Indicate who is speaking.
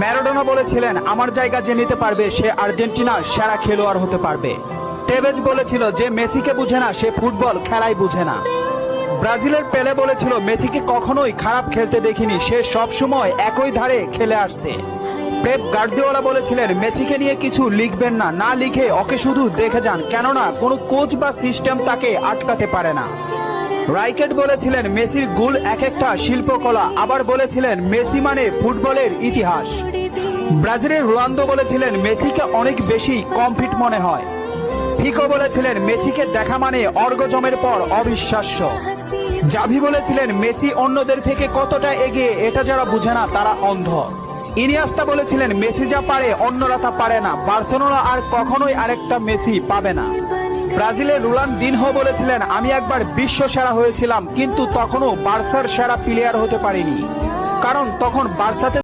Speaker 1: Maradona বলেছিলেন, আমার জায়গা যে নিতে পারবে সে আর্জেন্টিনার সেরা খেলোয়াড় হতে পারবে। টেভেজ বলেছিল, যে মেসিকে বুঝে না সে ফুটবল খেলাই বুঝে না। ব্রাজিলের পেলে বলেছিল, মেসিকে কখনোই খারাপ খেলতে দেখিনি, সে সবসময় একই ধারে খেলে আসছে। পেপ গার্দিওলা বলেছিলেন, মেসিকে নিয়ে কিছু লিখবেন না, না লিখে ওকে শুধু দেখে যান, কেননা কোনো কোচ বা সিস্টেম তাকে আটকাতে পারে না। রাইকেট বলেছিলেন, মেসির গোল এক একটা শিল্পকলা, আবার বলেছিলেন মেসি মানে ফুটবলের ইতিহাস। ব্রাজিলের রোনালদো বলেছিলেন, মেসিকে অনেক বেশি কমফিট মনে হয়। ফিকো বলেছিলেন, মেসিকে দেখা মানে অর্গজমের পর অবিশ্বাস্য। জাভি বলেছিলেন, মেসি অন্যদের থেকে কতটা এগিয়ে এটা যারা বুঝে না তারা অন্ধ। ইনিয়েস্তা বলেছিলেন, মেসি যা পারে অন্যরা তা পারে না, বার্সেলোনা আর কখনোই আরেকটা মেসি পাবে না। ব্রাজিলের রোনালদিনহো বলেছিলেন, আমি একবার বিশ্ব সেরা হয়েছিলাম, কিন্তু তখনও বার্সার সেরা প্লেয়ার হতে পারিনি, কারণ তখন বার্সাতে